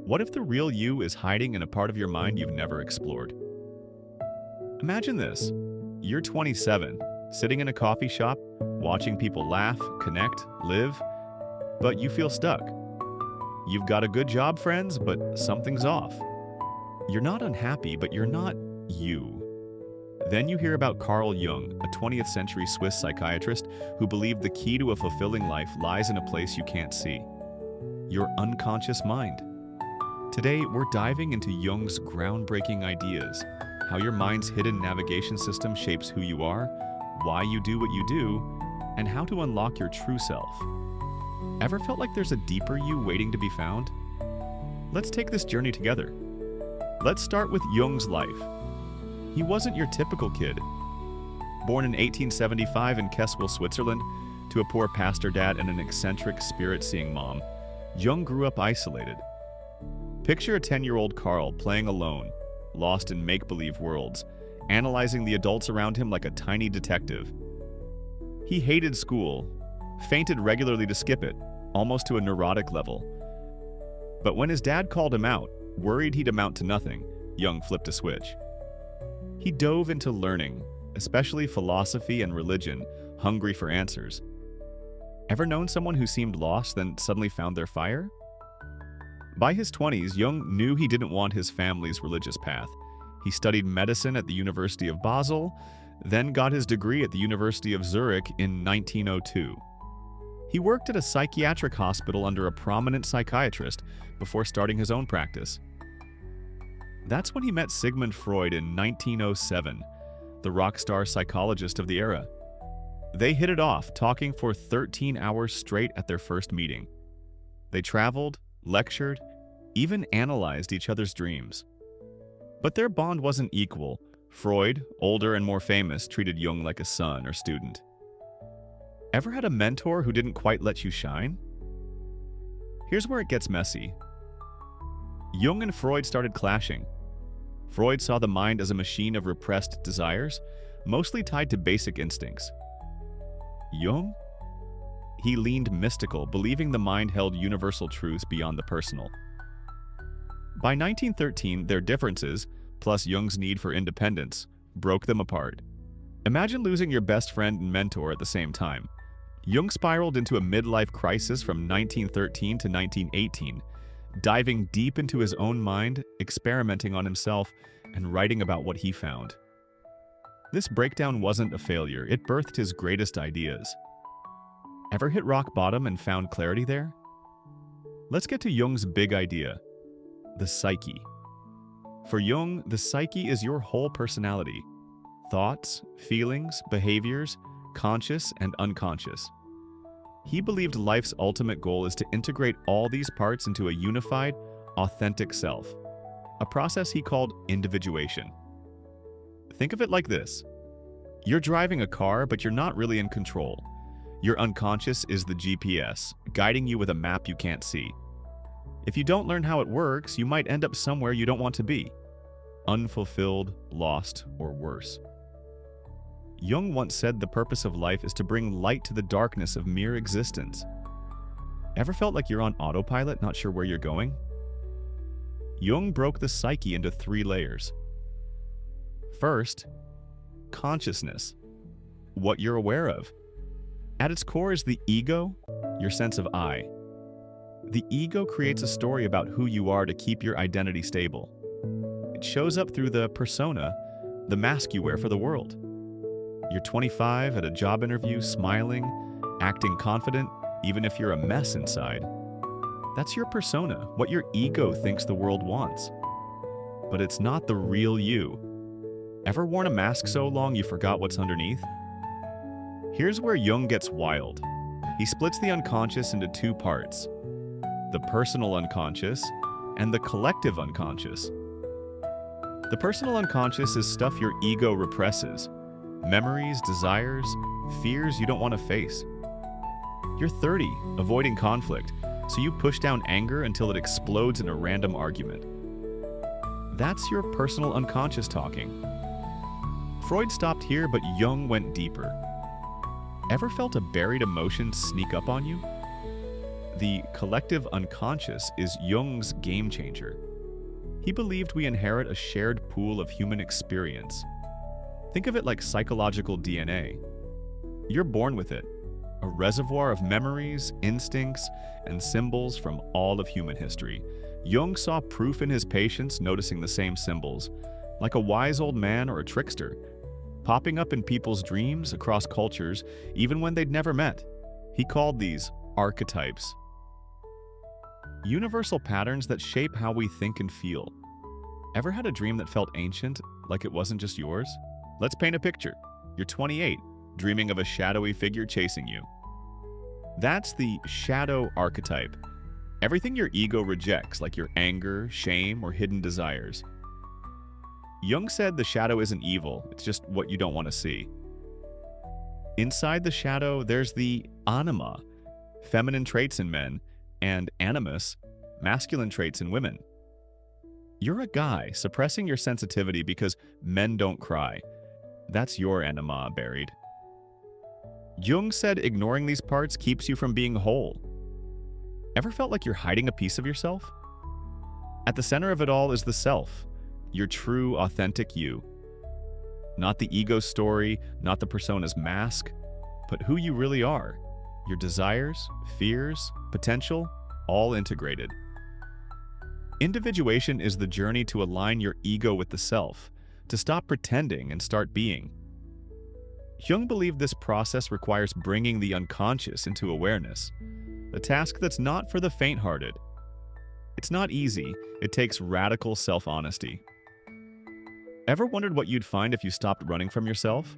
What if the real you is hiding in a part of your mind you've never explored? Imagine this. You're 27, sitting in a coffee shop, watching people laugh, connect, live, but you feel stuck. You've got a good job, friends, but something's off. You're not unhappy, but you're not you. Then you hear about Carl Jung, a 20th century Swiss psychiatrist who believed the key to a fulfilling life lies in a place you can't see: your unconscious mind. Today, we're diving into Jung's groundbreaking ideas, how your mind's hidden navigation system shapes who you are, why you do what you do, and how to unlock your true self. Ever felt like there's a deeper you waiting to be found? Let's take this journey together. Let's start with Jung's life. He wasn't your typical kid. Born in 1875 in Kessel, Switzerland, to a poor pastor dad and an eccentric, spirit-seeing mom, Jung grew up isolated. Picture a 10-year-old Carl playing alone, lost in make-believe worlds, analyzing the adults around him like a tiny detective. He hated school, fainted regularly to skip it, almost to a neurotic level. But when his dad called him out, worried he'd amount to nothing, Jung flipped a switch. He dove into learning, especially philosophy and religion, hungry for answers. Ever known someone who seemed lost then suddenly found their fire? By his 20s, Jung knew he didn't want his family's religious path. He studied medicine at the University of Basel, then got his degree at the University of Zurich in 1902. He worked at a psychiatric hospital under a prominent psychiatrist before starting his own practice. That's when he met Sigmund Freud in 1907, the rock star psychologist of the era. They hit it off, talking for 13 hours straight at their first meeting. They traveled, lectured, even analyzed each other's dreams. But their bond wasn't equal. Freud, older and more famous, treated Jung like a son or student. Ever had a mentor who didn't quite let you shine? Here's where it gets messy. Jung and Freud started clashing. Freud saw the mind as a machine of repressed desires, mostly tied to basic instincts. Jung? He leaned mystical, believing the mind held universal truths beyond the personal. By 1913, their differences, plus Jung's need for independence, broke them apart. Imagine losing your best friend and mentor at the same time. Jung spiraled into a midlife crisis from 1913 to 1918, diving deep into his own mind, experimenting on himself, and writing about what he found. This breakdown wasn't a failure, it birthed his greatest ideas. Ever hit rock bottom and found clarity there? Let's get to Jung's big idea: the psyche. For Jung, the psyche is your whole personality: thoughts, feelings, behaviors, conscious and unconscious. He believed life's ultimate goal is to integrate all these parts into a unified, authentic self, a process he called individuation. Think of it like this. You're driving a car, but you're not really in control. Your unconscious is the GPS, guiding you with a map you can't see. If you don't learn how it works, you might end up somewhere you don't want to be: unfulfilled, lost, or worse. Jung once said the purpose of life is to bring light to the darkness of mere existence. Ever felt like you're on autopilot, not sure where you're going? Jung broke the psyche into 3 layers. First, consciousness, what you're aware of. At its core is the ego, your sense of I. The ego creates a story about who you are to keep your identity stable. It shows up through the persona, the mask you wear for the world. You're 25 at a job interview, smiling, acting confident, even if you're a mess inside. That's your persona, what your ego thinks the world wants. But it's not the real you. Ever worn a mask so long you forgot what's underneath? Here's where Jung gets wild. He splits the unconscious into 2 parts: the personal unconscious and the collective unconscious. The personal unconscious is stuff your ego represses: memories, desires, fears you don't want to face. You're 30, avoiding conflict, so you push down anger until it explodes in a random argument. That's your personal unconscious talking. Freud stopped here, but Jung went deeper. Ever felt a buried emotion sneak up on you? The collective unconscious is Jung's game changer. He believed we inherit a shared pool of human experience. Think of it like psychological DNA. You're born with it, a reservoir of memories, instincts, and symbols from all of human history. Jung saw proof in his patients noticing the same symbols, like a wise old man or a trickster, popping up in people's dreams across cultures, even when they'd never met. He called these archetypes. Universal patterns that shape how we think and feel. Ever had a dream that felt ancient, like it wasn't just yours? Let's paint a picture. You're 28, dreaming of a shadowy figure chasing you. That's the shadow archetype. Everything your ego rejects, like your anger, shame, or hidden desires. Jung said the shadow isn't evil, it's just what you don't want to see. Inside the shadow, there's the anima, feminine traits in men, and animus, masculine traits in women. You're a guy suppressing your sensitivity because men don't cry. That's your anima buried. Jung said ignoring these parts keeps you from being whole. Ever felt like you're hiding a piece of yourself? At the center of it all is the self, your true, authentic you. Not the ego story, not the persona's mask, but who you really are. Your desires, fears, potential, all integrated. Individuation is the journey to align your ego with the self, to stop pretending and start being. Jung believed this process requires bringing the unconscious into awareness, a task that's not for the faint-hearted. It's not easy, it takes radical self-honesty. Ever wondered what you'd find if you stopped running from yourself?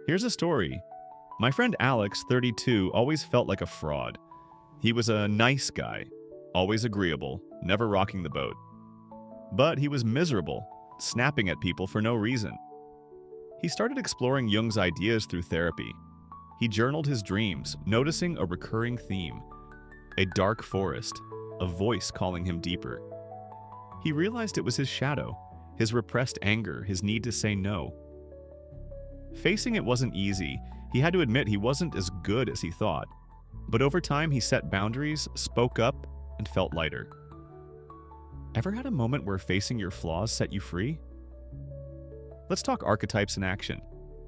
Here's a story. My friend Alex, 32, always felt like a fraud. He was a nice guy, always agreeable, never rocking the boat. But he was miserable, snapping at people for no reason. He started exploring Jung's ideas through therapy. He journaled his dreams, noticing a recurring theme: a dark forest, a voice calling him deeper. He realized it was his shadow, his repressed anger, his need to say no. Facing it wasn't easy. He had to admit he wasn't as good as he thought. But over time, he set boundaries, spoke up, and felt lighter. Ever had a moment where facing your flaws set you free? Let's talk archetypes in action.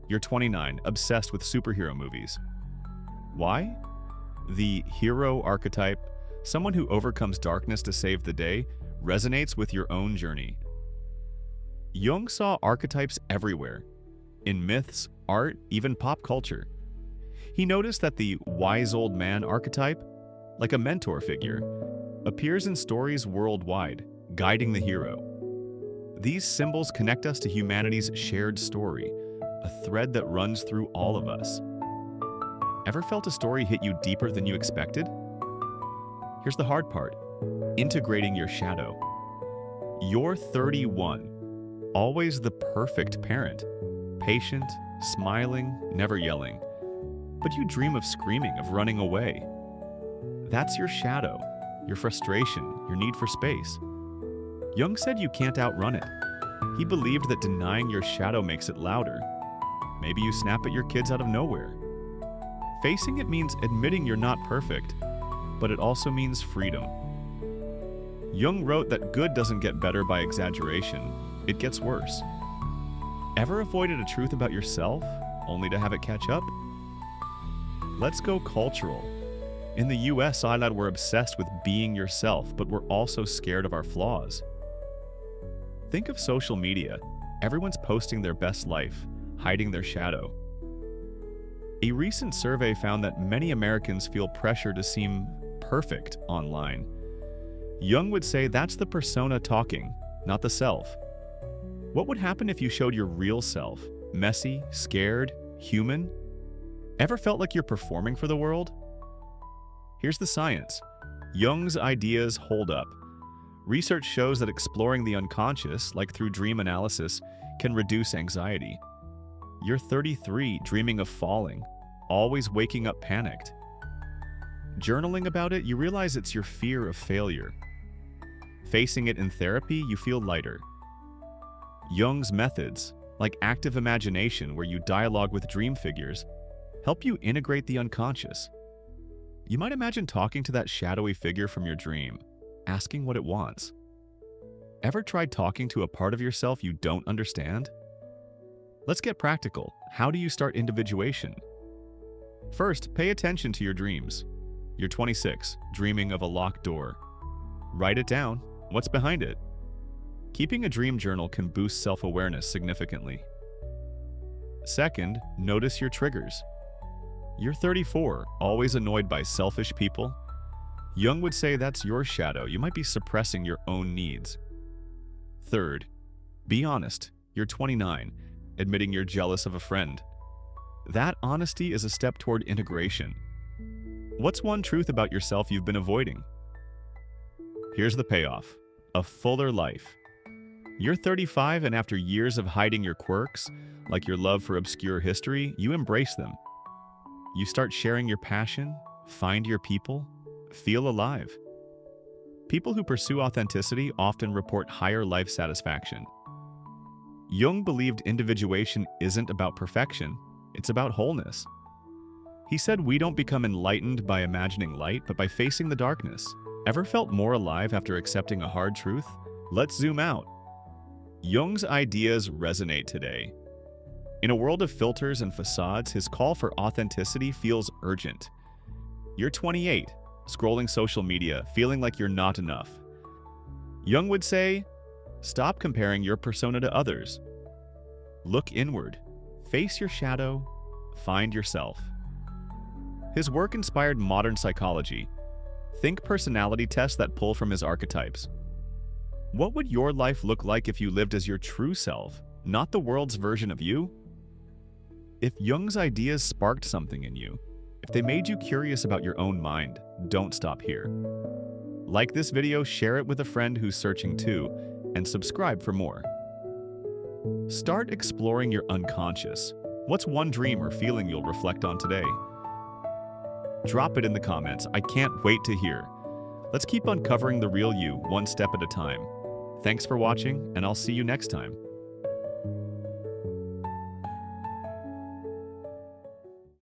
You're 29, obsessed with superhero movies. Why? The hero archetype, someone who overcomes darkness to save the day, resonates with your own journey. Jung saw archetypes everywhere, in myths, art, even pop culture. He noticed that the wise old man archetype, like a mentor figure, appears in stories worldwide, guiding the hero. These symbols connect us to humanity's shared story, a thread that runs through all of us. Ever felt a story hit you deeper than you expected? Here's the hard part: integrating your shadow. You're 31, always the perfect parent, patient, smiling, never yelling. But you dream of screaming, of running away. That's your shadow, your frustration, your need for space. Jung said you can't outrun it. He believed that denying your shadow makes it louder. Maybe you snap at your kids out of nowhere. Facing it means admitting you're not perfect, but it also means freedom. Jung wrote that good doesn't get better by exaggeration, it gets worse. Ever avoided a truth about yourself, only to have it catch up? Let's go cultural. In the US, we're obsessed with being yourself, but we're also scared of our flaws. Think of social media. Everyone's posting their best life, hiding their shadow. A recent survey found that many Americans feel pressure to seem perfect online. Jung would say that's the persona talking, not the self. What would happen if you showed your real self? Messy, scared, human? Ever felt like you're performing for the world? Here's the science. Jung's ideas hold up. Research shows that exploring the unconscious, like through dream analysis, can reduce anxiety. You're 33, dreaming of falling, always waking up panicked. Journaling about it, you realize it's your fear of failure. Facing it in therapy, you feel lighter. Jung's methods, like active imagination where you dialogue with dream figures, help you integrate the unconscious. You might imagine talking to that shadowy figure from your dream, asking what it wants. Ever tried talking to a part of yourself you don't understand? Let's get practical. How do you start individuation? First, pay attention to your dreams. You're 26, dreaming of a locked door. Write it down. What's behind it? Keeping a dream journal can boost self-awareness significantly. Second, notice your triggers. You're 34, always annoyed by selfish people. Jung would say that's your shadow. You might be suppressing your own needs. Third, be honest. You're 29, admitting you're jealous of a friend. That honesty is a step toward integration. What's one truth about yourself you've been avoiding? Here's the payoff: a fuller life. You're 35, and after years of hiding your quirks, like your love for obscure history, you embrace them. You start sharing your passion, find your people, feel alive. People who pursue authenticity often report higher life satisfaction. Jung believed individuation isn't about perfection, it's about wholeness. He said we don't become enlightened by imagining light, but by facing the darkness. Ever felt more alive after accepting a hard truth? Let's zoom out. Jung's ideas resonate today. In a world of filters and facades, his call for authenticity feels urgent. You're 28, scrolling social media, feeling like you're not enough. Jung would say, stop comparing your persona to others. Look inward, face your shadow, find yourself. His work inspired modern psychology. Think personality tests that pull from his archetypes. What would your life look like if you lived as your true self, not the world's version of you? If Jung's ideas sparked something in you, if they made you curious about your own mind, don't stop here. Like this video, share it with a friend who's searching too, and subscribe for more. Start exploring your unconscious. What's one dream or feeling you'll reflect on today? Drop it in the comments. I can't wait to hear. Let's keep uncovering the real you, one step at a time. Thanks for watching, and I'll see you next time.